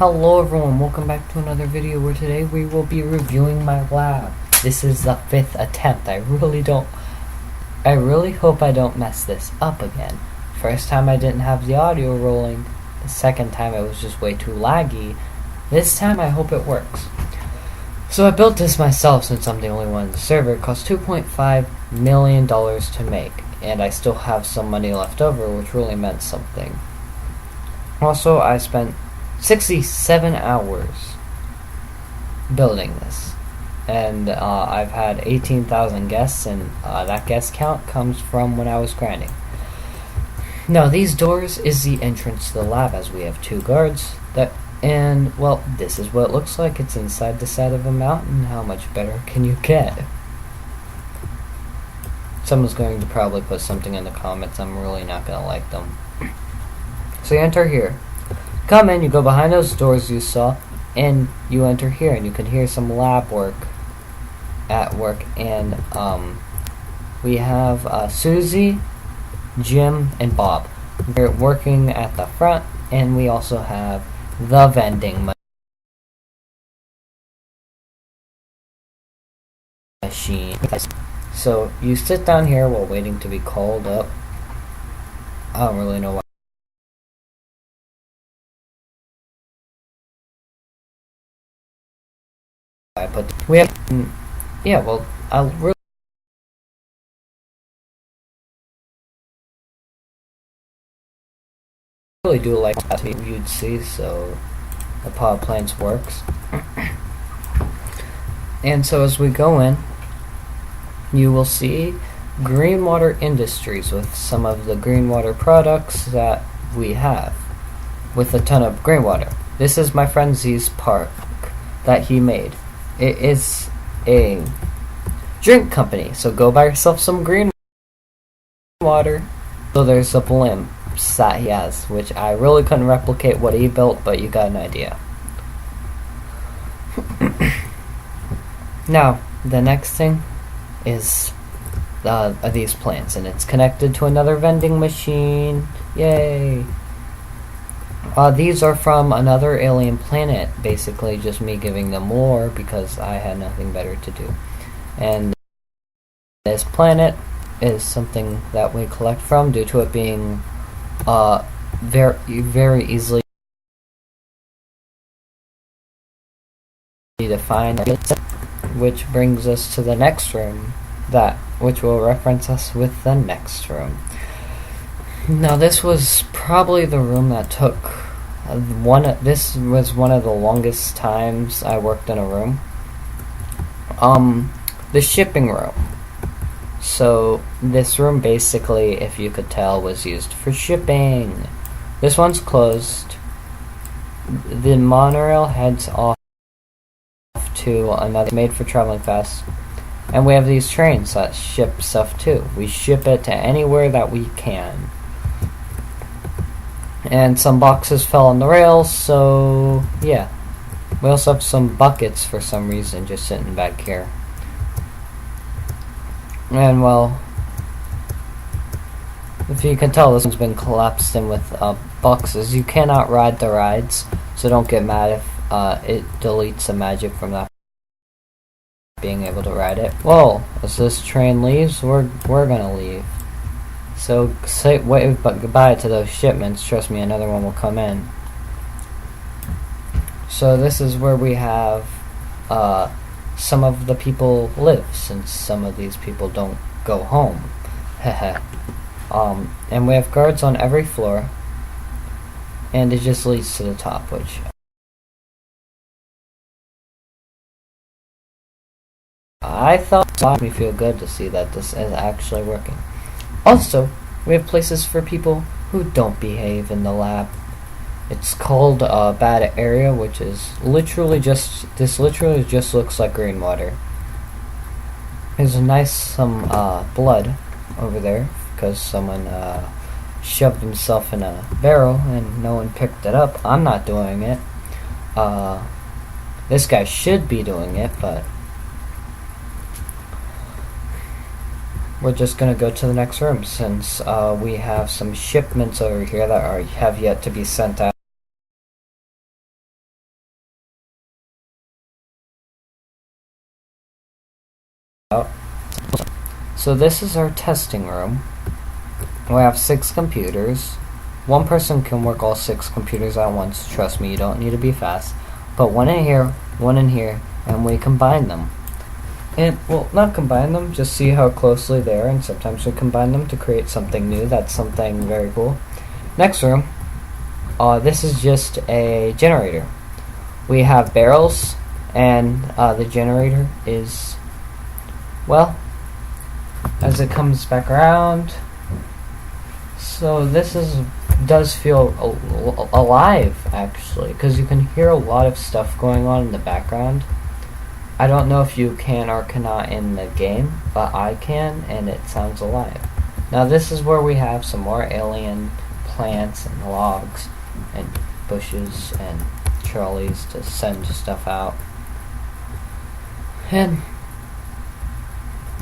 Hello everyone, welcome back to another video where today we will be reviewing my lab. This is the 5th attempt. I really hope I don't mess this up again. First time I didn't have the audio rolling. The second time it was just way too laggy. This time I hope it works. So I built this myself since I'm the only one in the server. It cost $2.5 million to make, and I still have some money left over, which really meant something. Also, I spent 67 hours building this, and I've had 18,000 guests, and that guest count comes from when I was grinding. Now, these doors is the entrance to the lab, as we have 2 guards, and well, this is what it looks like. It's inside the side of a mountain. How much better can you get? Someone's going to probably put something in the comments. I'm really not going to like them. So you enter here. Come in, you go behind those doors you saw, and you enter here, and you can hear some lab work at work. And we have Susie, Jim, and Bob. They're working at the front, and we also have the vending machine. So you sit down here while waiting to be called up. I don't really know why I put we have yeah, well, I really do like that you'd see, so the power plants works. And so as we go in, you will see Greenwater Industries with some of the Greenwater products that we have, with a ton of Greenwater. This is my friend Z's park that he made. It is a drink company, so go buy yourself some green water. So there's a blimp that he has, which I really couldn't replicate what he built, but you got an idea. Now, the next thing is these plants, and it's connected to another vending machine. Yay! These are from another alien planet, basically just me giving them more because I had nothing better to do. And this planet is something that we collect from due to it being very easily defined, which brings us to the next room, which will reference us with the next room. Now, this was probably the room that took this was one of the longest times I worked in a room. The shipping room. So this room, basically, if you could tell, was used for shipping. This one's closed. The monorail heads off to another made for traveling fast. And we have these trains that ship stuff too. We ship it to anywhere that we can. And some boxes fell on the rails, so yeah. We also have some buckets for some reason just sitting back here. And well, if you can tell, this one's been collapsed in with boxes. You cannot ride the rides, so don't get mad if it deletes the magic from that being able to ride it. Well, as this train leaves, we're gonna leave. So wave goodbye to those shipments. Trust me, another one will come in. So this is where we have some of the people live, since some of these people don't go home. And we have guards on every floor, and it just leads to the top, which I thought made me feel good to see that this is actually working. Also, we have places for people who don't behave in the lab. It's called a bad area, which is literally just looks like green water. There's some blood over there because someone shoved himself in a barrel and no one picked it up. I'm not doing it. This guy should be doing it, but we're just going to go to the next room since we have some shipments over here that have yet to be sent out. So this is our testing room. We have 6 computers. One person can work all 6 computers at once. Trust me, you don't need to be fast. But one in here, and we combine them. And, well, not combine them, just see how closely they are, and sometimes we combine them to create something new. That's something very cool. Next room, this is just a generator. We have barrels, and the generator is, well, as it comes back around. So this does feel alive, actually, because you can hear a lot of stuff going on in the background. I don't know if you can or cannot in the game, but I can, and it sounds alive. Now this is where we have some more alien plants and logs and bushes and trolleys to send stuff out. And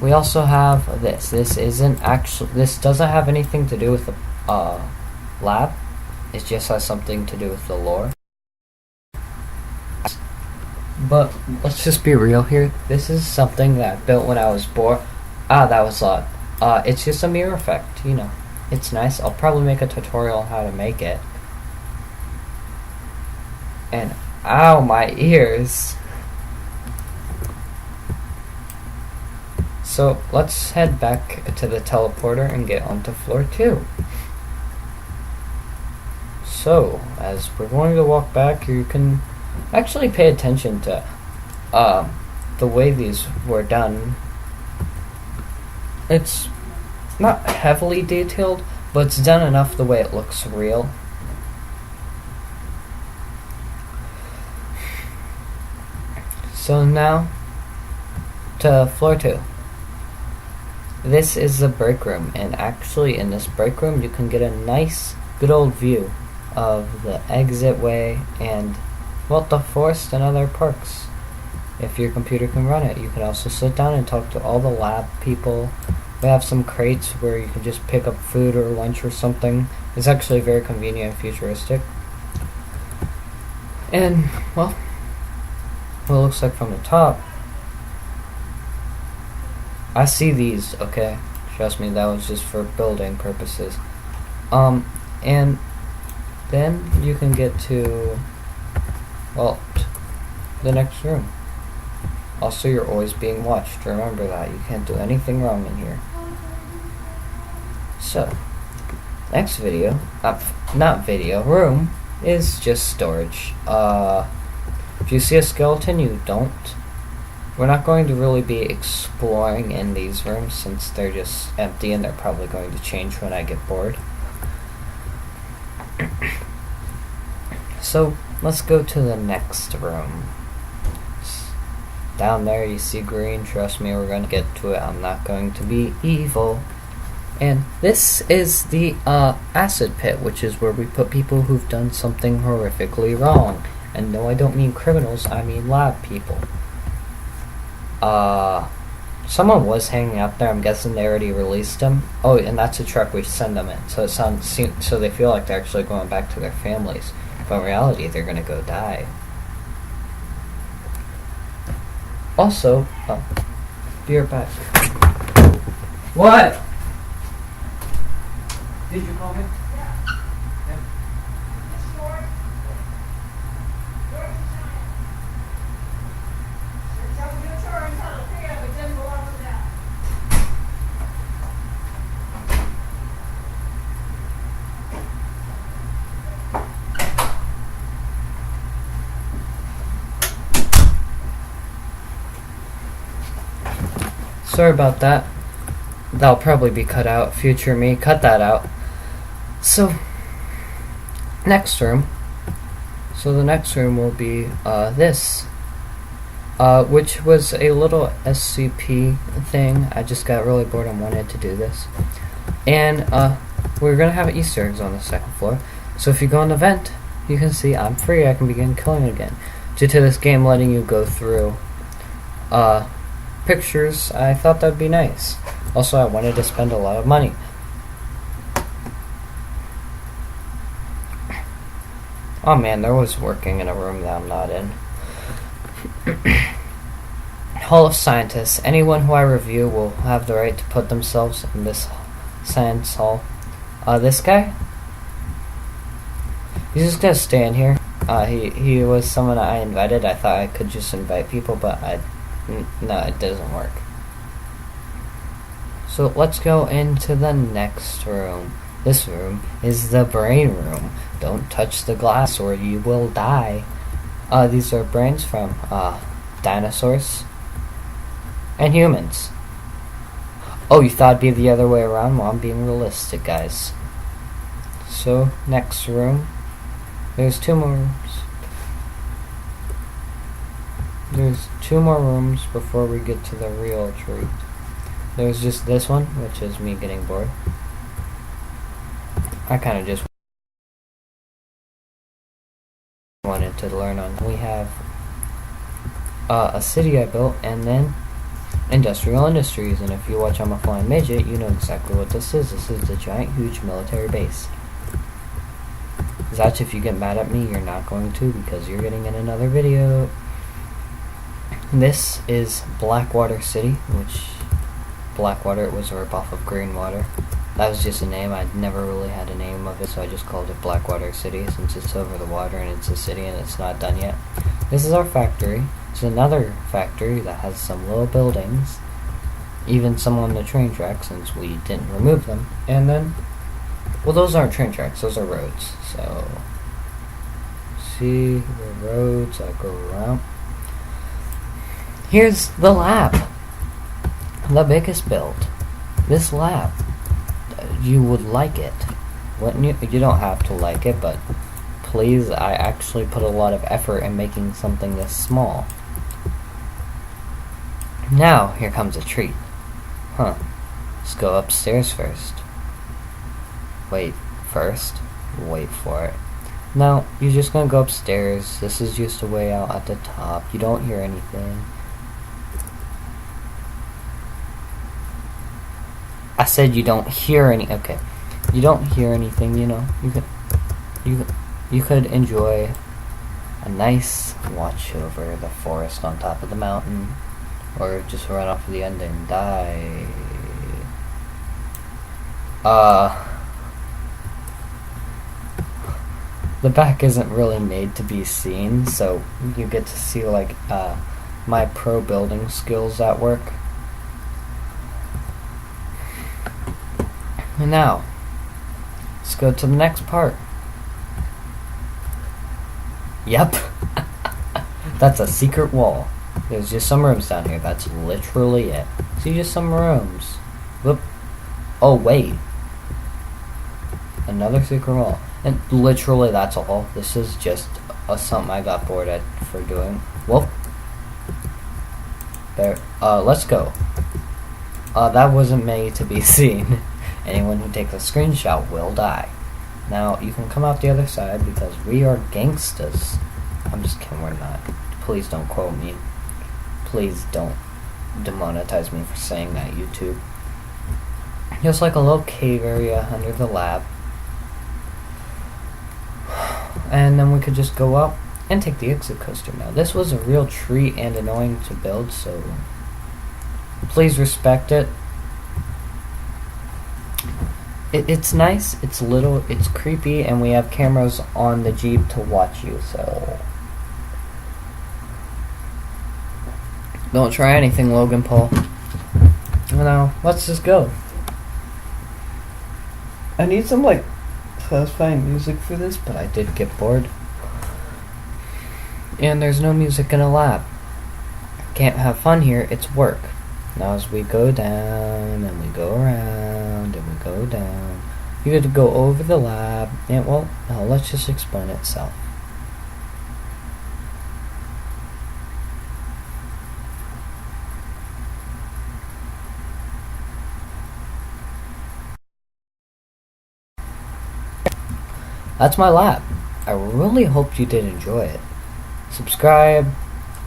we also have this. This doesn't have anything to do with the lab. It just has something to do with the lore. But let's just be real here. This is something that I built when I was bored. That was loud. It's just a mirror effect, you know. It's nice. I'll probably make a tutorial on how to make it. And ow, my ears. So let's head back to the teleporter and get onto floor 2. So, as we're going to walk back, you can actually pay attention to the way these were done. It's not heavily detailed, but it's done enough the way it looks real. So now to floor 2. This is the break room, and actually in this break room you can get a nice good old view of the exit way and, well, the forest and other perks. If your computer can run it, you can also sit down and talk to all the lab people. We have some crates where you can just pick up food or lunch or something. It's actually very convenient and futuristic. And, well, what it looks like from the top. I see these, okay? Trust me, that was just for building purposes. And then you can get to, well, the next room. Also, you're always being watched. Remember that. You can't do anything wrong in here. So, next video, room, is just storage. If you see a skeleton, you don't. We're not going to really be exploring in these rooms since they're just empty, and they're probably going to change when I get bored. So, let's go to the next room. Down there you see green. Trust me, we're going to get to it. I'm not going to be evil. And this is the acid pit, which is where we put people who've done something horrifically wrong. And no, I don't mean criminals, I mean lab people. Someone was hanging out there. I'm guessing they already released them. Oh, and that's a truck we send them in. So so they feel like they're actually going back to their families. But in reality, they're gonna go die. Also, be right back. What? Did you call me? Sorry about that. That'll probably be cut out. Future me, cut that out. So, next room. So the next room will be this. Which was a little SCP thing. I just got really bored and wanted to do this. And we're going to have Easter eggs on the second floor. So if you go on the vent, you can see I'm free. I can begin killing again. Due to this game letting you go through pictures, I thought that'd be nice. Also, I wanted to spend a lot of money. Oh man, there was working in a room that I'm not in. Hall of Scientists. Anyone who I review will have the right to put themselves in this science hall. This guy, he's just gonna stay in here. He was someone I invited. I thought I could just invite people, but no, it doesn't work. So let's go into the next room. This room is the brain room. Don't touch the glass or you will die. These are brains from dinosaurs and humans. Oh, you thought it'd be the other way around? Well, I'm being realistic, guys. So, next room. There's 2 more rooms. There's 2 more rooms before we get to the real treat. There's just this one, which is me getting bored. I kind of just wanted to learn on. We have a city I built, and then industrial industries. And if you watch I'm a Flying Midget, you know exactly what this is. This is the giant, huge military base. Zach, if you get mad at me, you're not going to, because you're getting in another video. This is Blackwater City, which Blackwater, it was a ripoff of Greenwater. That was just a name. I never really had a name of it, so I just called it Blackwater City, since it's over the water and it's a city and it's not done yet. This is our factory. It's another factory that has some little buildings, even some on the train track, since we didn't remove them. And then, well, those aren't train tracks, those are roads. So, see the roads that go around. Here's the lab. The biggest build. This lab. You would like it, wouldn't you? You don't have to like it, but please, I actually put a lot of effort in making something this small. Now, here comes a treat. Let's go upstairs first. Wait for it. Now, you're just gonna go upstairs. This is just a way out at the top. You don't hear anything. I said you don't hear any. Okay, you don't hear anything. You know, you could enjoy a nice watch over the forest on top of the mountain, or just run off to the end and die. The back isn't really made to be seen, so you get to see like my pro building skills at work. And now, let's go to the next part. Yep. That's a secret wall. There's just some rooms down here. That's literally it. See, just some rooms. Whoop. Oh, wait. Another secret wall. And literally that's all. This is just something I got bored at for doing. Whoop. There. Let's go. That wasn't made to be seen. Anyone who takes a screenshot will die. Now, you can come out the other side because we are gangstas. I'm just kidding, we're not. Please don't quote me. Please don't demonetize me for saying that, YouTube. Just like a little cave area under the lab. And then we could just go up and take the exit coaster. Now, this was a real treat and annoying to build, so please respect it. It's nice, it's little, it's creepy, and we have cameras on the Jeep to watch you, so don't try anything, Logan Paul. Now, let's just go. I need some, like, satisfying music for this, but I did get bored. And there's no music in a lab. Can't have fun here, it's work. Now as we go down, and we go around, and we go down, you get to go over the lab, and well, now let's just explain itself. That's my lab. I really hope you did enjoy it. Subscribe,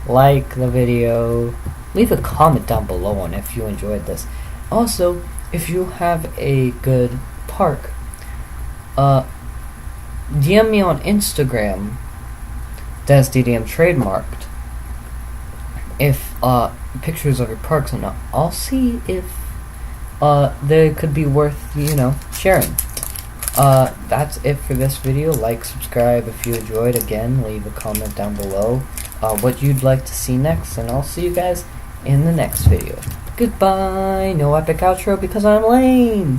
like the video, leave a comment down below on if you enjoyed this. Also, if you have a good park, DM me on Instagram. That's DDM trademarked. if pictures of your parks, and I'll see if they could be worth, sharing. That's it for this video. Like, subscribe if you enjoyed. Again, leave a comment down below what you'd like to see next, and I'll see you guys in the next video. Goodbye. No epic outro because I'm lame.